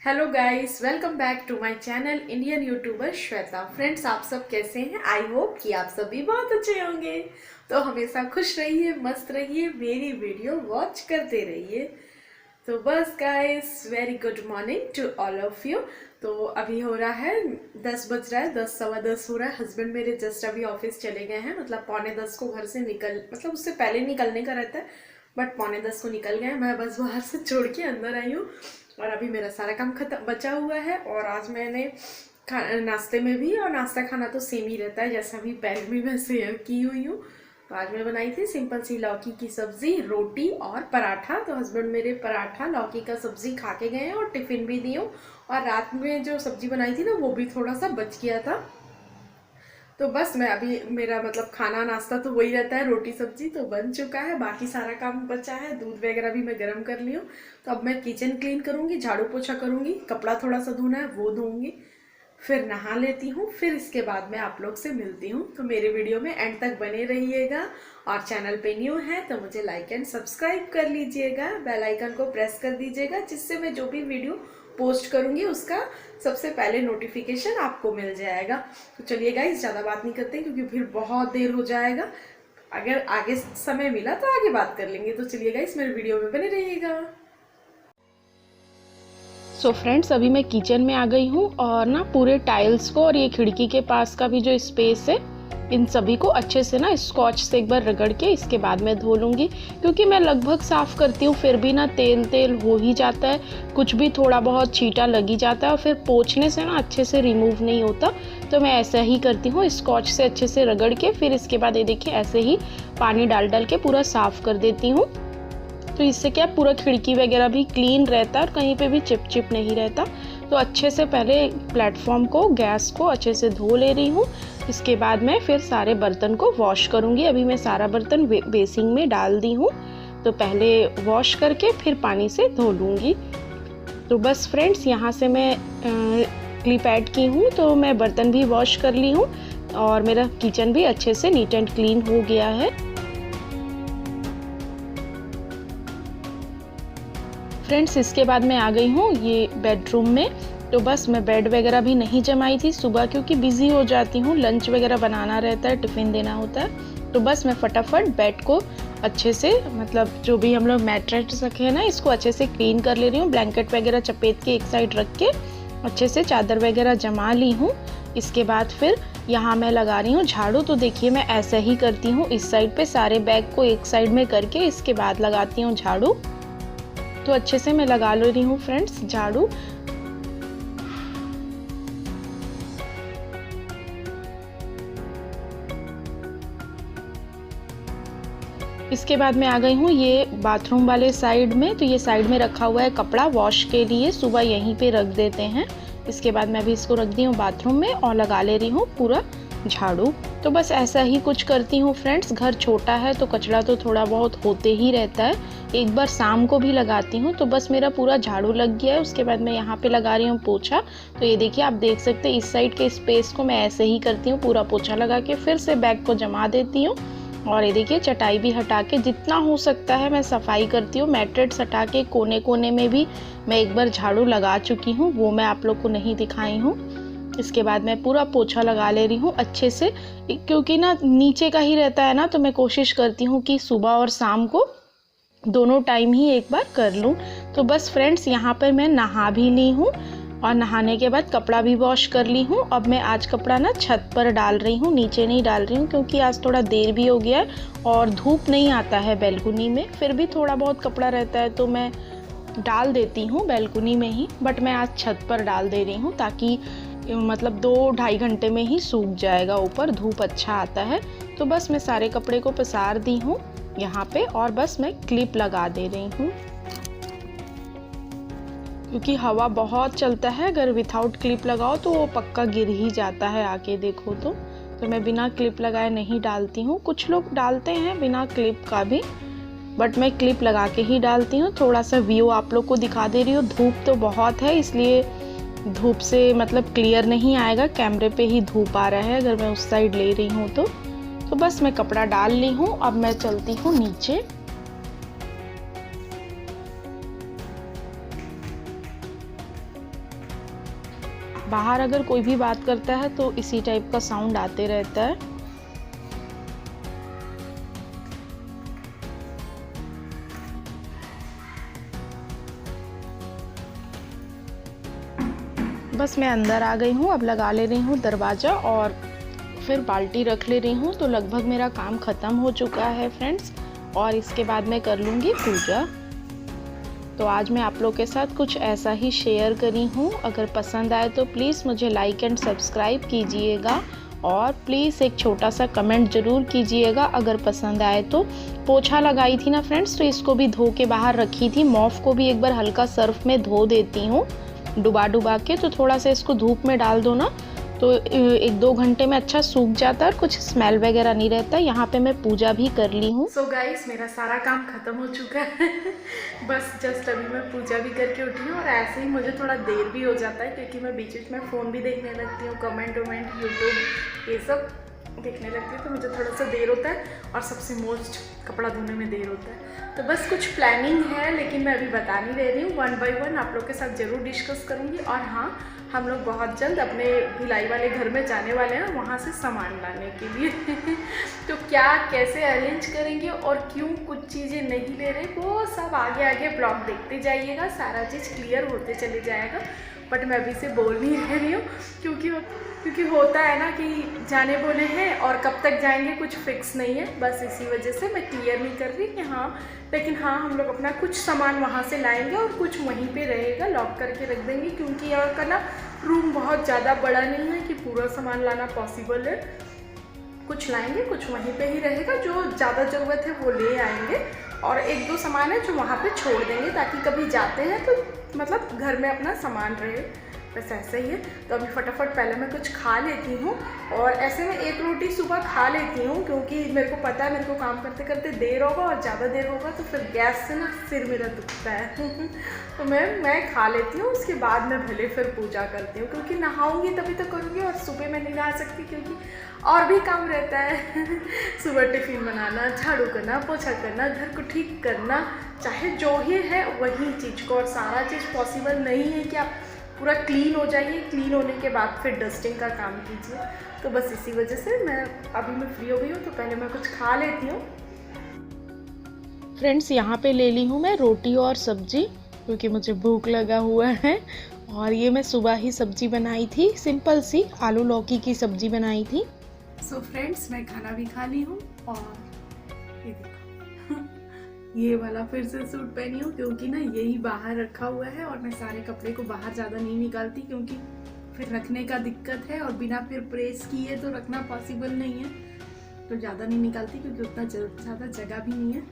Hello guys, welcome back to my channel Indian YouTuber Shweta. Friends, आप सब कैसे हैं? आई होप कि आप सभी बहुत अच्छे होंगे। तो हमेशा खुश रहिए, मस्त रहिए, मेरी वीडियो वॉच करते रहिए। तो बस guys, very good morning to all of you. तो अभी हो रहा है 10 बज रहा है, 10 सवा 10 हो रहा है। हस्बैंड मेरे जस्ट अभी ऑफिस चले गए हैं, मतलब पौने 10 को घर से मतलब उससे पहले निकलने का रहता है, बट पौने 10 को निकल गए। मैं बस बाहर से छोड़ के अंदर आई हूँ और अभी मेरा सारा काम खत्म बचा हुआ है। और आज मैंने नाश्ते में भी, और नाश्ता खाना तो सेम ही रहता है जैसा भी पहले भी मैं शेयर की हुई हूँ। तो आज मैं बनाई थी सिंपल सी लौकी की सब्जी, रोटी और पराठा। तो हस्बैंड मेरे पराठा लौकी का सब्जी खा के गए हैं और टिफिन भी दी हूँ। और रात में जो सब्जी बनाई थी ना, वो भी थोड़ा सा बच गया था। तो बस मैं अभी, मेरा मतलब खाना नाश्ता तो वही रहता है, रोटी सब्जी तो बन चुका है, बाकी सारा काम बचा है। दूध वगैरह भी मैं गर्म कर ली हूँ। तो अब मैं किचन क्लीन करूँगी, झाड़ू पोछा करूँगी, कपड़ा थोड़ा सा धोना है वो धोऊंगी, फिर नहा लेती हूँ। फिर इसके बाद मैं आप लोग से मिलती हूँ। तो मेरे वीडियो में एंड तक बने रहिएगा। और चैनल पे न्यू है तो मुझे लाइक एंड सब्सक्राइब कर लीजिएगा, बेल आइकन को प्रेस कर दीजिएगा, जिससे मैं जो भी वीडियो पोस्ट करूँगी उसका सबसे पहले नोटिफिकेशन आपको मिल जाएगा। तो चलिए गाइस, ज़्यादा बात नहीं करते क्योंकि फिर बहुत देर हो जाएगा। अगर आगे समय मिला तो आगे बात कर लेंगे। तो चलिए गाइस, मेरे वीडियो में बने रहिएगा। सो फ्रेंड्स, अभी मैं किचन में आ गई हूँ और ना पूरे टाइल्स को और ये खिड़की के पास का भी जो स्पेस है, इन सभी को अच्छे से ना स्कॉच से एक बार रगड़ के इसके बाद मैं धो लूँगी। क्योंकि मैं लगभग साफ़ करती हूँ फिर भी ना तेल तेल हो ही जाता है, कुछ भी थोड़ा बहुत छींटा लग ही जाता है और फिर पोंछने से ना अच्छे से रिमूव नहीं होता। तो मैं ऐसा ही करती हूँ, स्कॉच से अच्छे से रगड़ के फिर इसके बाद ये देखिए ऐसे ही पानी डाल के पूरा साफ़ कर देती हूँ। तो इससे क्या पूरा खिड़की वगैरह भी क्लीन रहता है और कहीं पे भी चिप नहीं रहता। तो अच्छे से पहले प्लेटफॉर्म को, गैस को अच्छे से धो ले रही हूँ। इसके बाद मैं फिर सारे बर्तन को वॉश करूँगी। अभी मैं सारा बर्तन बेसिन में डाल दी हूँ, तो पहले वॉश करके फिर पानी से धो लूँगी। तो बस फ्रेंड्स, यहाँ से मैं क्लिप ऐड की हूँ, तो मैं बर्तन भी वॉश कर ली हूँ और मेरा किचन भी अच्छे से नीट एंड क्लीन हो गया है। फ्रेंड्स, इसके बाद मैं आ गई हूँ ये बेडरूम में। तो बस मैं बेड वगैरह भी नहीं जमाई थी सुबह, क्योंकि बिज़ी हो जाती हूँ, लंच वगैरह बनाना रहता है, टिफ़िन देना होता है। तो बस मैं फटाफट बेड को अच्छे से, मतलब जो भी हम लोग मैट्रेस रखे हैं ना, इसको अच्छे से क्लीन कर ले रही हूँ। ब्लैंकेट वगैरह चपेट के एक साइड रख के अच्छे से चादर वगैरह जमा ली हूँ। इसके बाद फिर यहाँ मैं लगा रही हूँ झाड़ू। तो देखिए मैं ऐसा ही करती हूँ, इस साइड पे सारे बैग को एक साइड में करके इसके बाद लगाती हूँ झाड़ू। तो अच्छे से मैं लगा ले रही हूँ फ्रेंड्स झाड़ू। इसके बाद मैं आ गई हूँ ये बाथरूम वाले साइड में। तो ये साइड में रखा हुआ है कपड़ा वॉश के लिए, सुबह यहीं पे रख देते हैं। इसके बाद मैं भी इसको रख दी हूँ बाथरूम में और लगा ले रही हूँ पूरा झाड़ू। तो बस ऐसा ही कुछ करती हूँ फ्रेंड्स। घर छोटा है तो कचरा तो थोड़ा बहुत होते ही रहता है। एक बार शाम को भी लगाती हूँ। तो बस मेरा पूरा झाड़ू लग गया है। उसके बाद मैं यहाँ पे लगा रही हूँ पोछा। तो ये देखिए, आप देख सकते हैं इस साइड के स्पेस को मैं ऐसे ही करती हूँ, पूरा पोछा लगा के फिर से बैग को जमा देती हूँ। और ये देखिए चटाई भी हटा के जितना हो सकता है मैं सफाई करती हूँ। मैट्रेस हटा के कोने कोने में भी मैं एक बार झाड़ू लगा चुकी हूँ, वो मैं आप लोग को नहीं दिखाई हूँ। इसके बाद मैं पूरा पोछा लगा ले रही हूँ अच्छे से, क्योंकि ना नीचे का ही रहता है ना, तो मैं कोशिश करती हूँ कि सुबह और शाम को दोनों टाइम ही एक बार कर लूँ। तो बस फ्रेंड्स, यहाँ पर मैं नहा भी ली हूँ और नहाने के बाद कपड़ा भी वॉश कर ली हूँ। अब मैं आज कपड़ा ना छत पर डाल रही हूँ, नीचे नहीं डाल रही हूँ, क्योंकि आज थोड़ा देर भी हो गया है और धूप नहीं आता है बैल्कुनी में। फिर भी थोड़ा बहुत कपड़ा रहता है तो मैं डाल देती हूँ बैल्कुनी में ही, बट मैं आज छत पर डाल दे रही हूँ ताकि मतलब 2-2.5 घंटे में ही सूख जाएगा, ऊपर धूप अच्छा आता है। तो बस मैं सारे कपड़े को पसार दी हूँ यहाँ पे और बस मैं क्लिप लगा दे रही हूँ, क्योंकि हवा बहुत चलता है। अगर विथआउट क्लिप लगाओ तो वो पक्का गिर ही जाता है, आके देखो तो मैं बिना क्लिप लगाए नहीं डालती हूँ। कुछ लोग डालते हैं बिना क्लिप का भी, बट मैं क्लिप लगा के ही डालती हूँ। थोड़ा सा व्यू आप लोग को दिखा दे रही हूँ। धूप तो बहुत है, इसलिए धूप से मतलब क्लियर नहीं आएगा, कैमरे पे ही धूप आ रहा है अगर मैं उस साइड ले रही हूँ तो बस मैं कपड़ा डाल ली हूँ। अब मैं चलती हूँ नीचे। बाहर अगर कोई भी बात करता है तो इसी टाइप का साउंड आते रहता है। बस मैं अंदर आ गई हूँ, अब लगा ले रही हूँ दरवाज़ा और फिर बाल्टी रख ले रही हूँ। तो लगभग मेरा काम ख़त्म हो चुका है फ्रेंड्स, और इसके बाद मैं कर लूँगी पूजा। तो आज मैं आप लोग के साथ कुछ ऐसा ही शेयर करी हूँ। अगर पसंद आए तो प्लीज़ मुझे लाइक एंड सब्सक्राइब कीजिएगा, और प्लीज़ एक छोटा सा कमेंट ज़रूर कीजिएगा अगर पसंद आए तो। पोछा लगाई थी ना फ्रेंड्स, तो इसको भी धो के बाहर रखी थी। मॉफ को भी एक बार हल्का सर्फ में धो देती हूँ डुबा के, तो थोड़ा सा इसको धूप में डाल दो ना तो 1-2 घंटे में अच्छा सूख जाता है और कुछ स्मेल वगैरह नहीं रहता। यहाँ पे मैं पूजा भी कर ली हूँ। सो गाइस, मेरा सारा काम खत्म हो चुका है। बस जस्ट अभी मैं पूजा भी करके उठी हूँ, और ऐसे ही मुझे थोड़ा देर भी हो जाता है क्योंकि मैं बीच बीच में फ़ोन भी देखने लगती हूँ, कमेंट यूट्यूब ये सब देखने लगती हूँ, तो मुझे थोड़ा सा देर होता है, और सबसे मोस्ट कपड़ा धोने में देर होता है। तो बस कुछ प्लानिंग है, लेकिन मैं अभी बता नहीं रह रही हूँ। 1 बाय 1 आप लोग के साथ ज़रूर डिस्कस करूँगी। और हाँ, हम लोग बहुत जल्द अपने भिलाई वाले घर में जाने वाले हैं, वहाँ से सामान लाने के लिए। तो क्या कैसे अरेंज करेंगे और क्यों कुछ चीज़ें नहीं ले रहे, वो सब आगे आगे ब्लॉग देखते जाइएगा, सारा चीज़ क्लियर होते चले जाएगा। बट मैं अभी से बोल नहीं रही हूँ क्योंकि होता है ना कि जाने बोले हैं और कब तक जाएंगे कुछ फिक्स नहीं है। बस इसी वजह से मैं क्लियर नहीं कर रही कि हाँ, लेकिन हाँ, हम लोग अपना कुछ सामान वहाँ से लाएंगे और कुछ वहीं पे रहेगा, लॉक करके रख देंगे, क्योंकि यहाँ का ना रूम बहुत ज़्यादा बड़ा नहीं है कि पूरा सामान लाना पॉसिबल है। कुछ लाएंगे, कुछ वहीं पे ही रहेगा, जो ज़्यादा ज़रूरत है वो ले आएंगे, और 1-2 सामान है जो वहाँ पे छोड़ देंगे, ताकि कभी जाते हैं तो मतलब घर में अपना सामान रहे। बस ऐसा ही है। तो अभी फटाफट पहले मैं कुछ खा लेती हूँ, और ऐसे में 1 रोटी सुबह खा लेती हूँ, क्योंकि मेरे को पता है मेरे को काम करते करते देर होगा, और ज़्यादा देर होगा तो फिर गैस से ना सिर मेरा दुखता है। तो मैं खा लेती हूँ, उसके बाद मैं भले फिर पूजा करती हूँ, क्योंकि नहाऊंगी तभी तो करूँगी, और सुबह मैं नहीं नहा सकती क्योंकि और भी काम रहता है। सुबह टिफ़िन बनाना, झाड़ू करना, पोछा करना, घर को ठीक करना, चाहे जो ही है वही चीज़ को, और सारा चीज़ पॉसिबल नहीं है कि आप पूरा क्लीन हो जाइए। क्लीन होने के बाद फिर डस्टिंग का काम कीजिए। तो बस इसी वजह से मैं फ्री हो गई हूँ, तो पहले मैं कुछ खा लेती हूँ। फ्रेंड्स, यहाँ पे ले ली हूँ मैं रोटी और सब्जी, क्योंकि मुझे भूख लगा हुआ है। और ये मैं सुबह ही सब्जी बनाई थी, सिंपल सी आलू लौकी की सब्जी बनाई थी। सो फ्रेंड्स, मैं खाना भी खा ली हूँ, और ये देखो ये वाला फिर से सूट पहनी हूँ, क्योंकि ना यही बाहर रखा हुआ है, और मैं सारे कपड़े को बाहर ज़्यादा नहीं निकालती, क्योंकि फिर रखने का दिक्कत है, और बिना फिर प्रेस किए तो रखना पॉसिबल नहीं है, तो ज़्यादा नहीं निकालती, क्योंकि उतना ज़्यादा जगह भी नहीं है।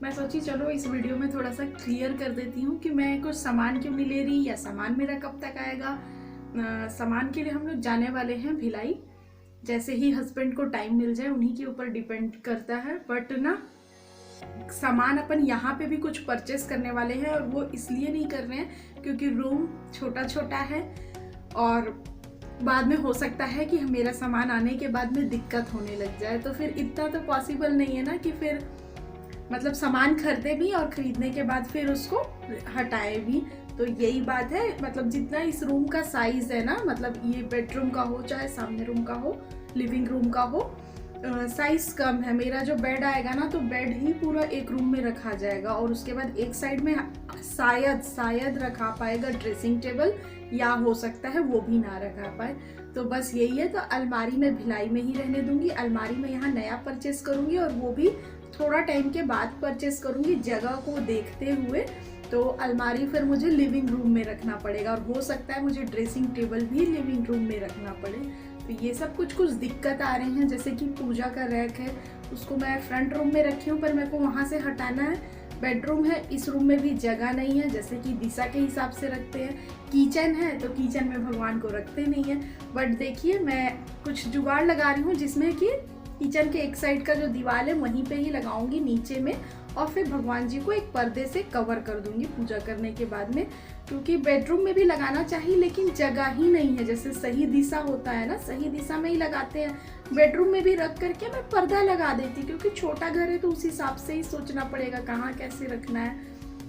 मैं सोची चलो इस वीडियो में थोड़ा सा क्लियर कर देती हूँ कि मैं कुछ सामान क्यों नहीं ले रही, या सामान मेरा कब तक आएगा। सामान के लिए हम लोग जाने वाले हैं भिलाई, जैसे ही हस्बैंड को टाइम मिल जाए उन्हीं के ऊपर डिपेंड करता है। बट ना सामान अपन यहाँ पे भी कुछ परचेस करने वाले हैं, और वो इसलिए नहीं कर रहे हैं क्योंकि रूम छोटा छोटा है, और बाद में हो सकता है कि मेरा सामान आने के बाद में दिक्कत होने लग जाए। तो फिर इतना तो पॉसिबल नहीं है ना कि फिर मतलब सामान खरीदे भी और खरीदने के बाद फिर उसको हटाए भी। तो यही बात है, मतलब जितना इस रूम का साइज है ना, मतलब ये बेडरूम का हो चाहे सामने रूम का हो, लिविंग रूम का हो, साइज कम है। मेरा जो बेड आएगा ना, तो बेड ही पूरा एक रूम में रखा जाएगा, और उसके बाद एक साइड में शायद रखा पाएगा ड्रेसिंग टेबल, या हो सकता है वो भी ना रखा पाए। तो बस यही है। तो अलमारी में भिलाई में ही रहने दूंगी। अलमारी में यहाँ नया परचेस करूंगी, और वो भी थोड़ा टाइम के बाद परचेस करूंगी, जगह को देखते हुए। तो अलमारी फिर मुझे लिविंग रूम में रखना पड़ेगा, और हो सकता है मुझे ड्रेसिंग टेबल भी लिविंग रूम में रखना पड़े। तो ये सब कुछ दिक्कत आ रही हैं। जैसे कि पूजा का रैक है, उसको मैं फ्रंट रूम में रखी हूँ, पर मेरे को वहाँ से हटाना है। बेडरूम है, इस रूम में भी जगह नहीं है, जैसे कि दिशा के हिसाब से रखते हैं। किचन है, तो किचन में भगवान को रखते नहीं है। बट देखिए, मैं कुछ जुगाड़ लगा रही हूँ, जिसमें कि किचन के एक साइड का जो दीवार है वहीं पे ही लगाऊंगी नीचे में, और फिर भगवान जी को एक पर्दे से कवर कर दूंगी पूजा करने के बाद में। क्योंकि बेडरूम में भी लगाना चाहिए, लेकिन जगह ही नहीं है। जैसे सही दिशा होता है ना, सही दिशा में ही लगाते हैं। बेडरूम में भी रख करके मैं पर्दा लगा देती, क्योंकि छोटा घर है तो उस हिसाब से ही सोचना पड़ेगा कहाँ कैसे रखना है।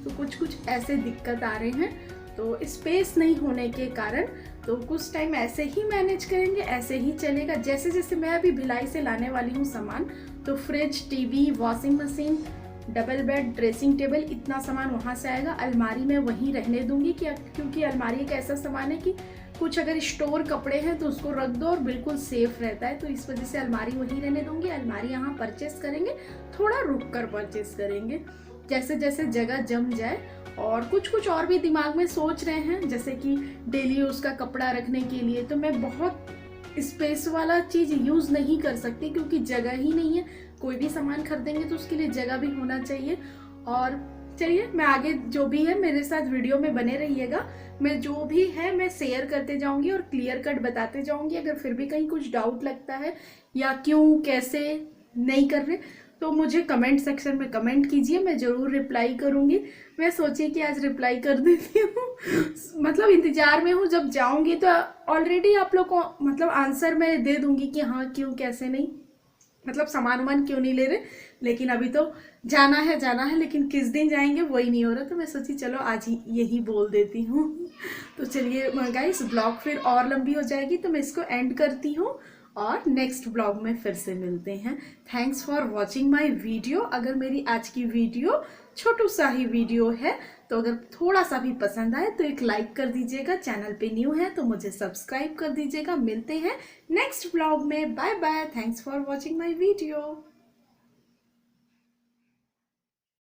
तो कुछ ऐसे दिक्कत आ रहे हैं, तो स्पेस नहीं होने के कारण। तो कुछ टाइम ऐसे ही मैनेज करेंगे, ऐसे ही चलेगा। जैसे जैसे मैं अभी भिलाई से लाने वाली हूँ सामान, तो fridge, TV, washing machine, double bed, dressing table, इतना सामान वहाँ से आएगा। अलमारी में वहीं रहने दूंगी क्योंकि अलमारी एक ऐसा सामान है कि कुछ अगर स्टोर कपड़े हैं तो उसको रख दो और बिल्कुल सेफ रहता है, तो इस वजह से अलमारी वहीं रहने दूंगी। अलमारी यहाँ परचेस करेंगे, थोड़ा रुक कर परचेस करेंगे, जैसे जैसे जगह जम जाए। और कुछ और भी दिमाग में सोच रहे हैं, जैसे कि डेली यूज़ का कपड़ा रखने के लिए तो मैं बहुत स्पेस वाला चीज़ यूज़ नहीं कर सकती क्योंकि जगह ही नहीं है। कोई भी सामान खरीदेंगे तो उसके लिए जगह भी होना चाहिए। और चलिए, मैं आगे जो भी है मेरे साथ वीडियो में बने रहिएगा। मैं जो भी है मैं शेयर करते जाऊंगी और क्लियर कट बताते जाऊंगी। अगर फिर भी कहीं कुछ डाउट लगता है या क्यों कैसे नहीं कर रहे तो मुझे कमेंट सेक्शन में कमेंट कीजिए, मैं ज़रूर रिप्लाई करूंगी। मैं सोची कि आज रिप्लाई कर देती हूँ मतलब इंतज़ार में हूँ, जब जाऊंगी तो ऑलरेडी आप लोग को मतलब आंसर मैं दे दूंगी कि हाँ क्यों कैसे नहीं, मतलब सामान वामान क्यों नहीं ले रहे। लेकिन अभी तो जाना है, लेकिन किस दिन जाएंगे वही नहीं हो रहा, तो मैं सोची चलो आज ही यही बोल देती हूँ। तो चलिए गाइस, ब्लॉग फिर और लंबी हो जाएगी तो मैं इसको एंड करती हूँ और नेक्स्ट ब्लॉग में फिर से मिलते हैं। Thanks for watching my video. अगर मेरी आज की वीडियो छोटू सा ही वीडियो है तो अगर थोड़ा सा भी पसंद आए तो एक लाइक कर दीजिएगा। चैनल पे न्यू है तो मुझे सब्सक्राइब कर दीजिएगा। मिलते हैं नेक्स्ट ब्लॉग में। Bye bye. Thanks for watching my video.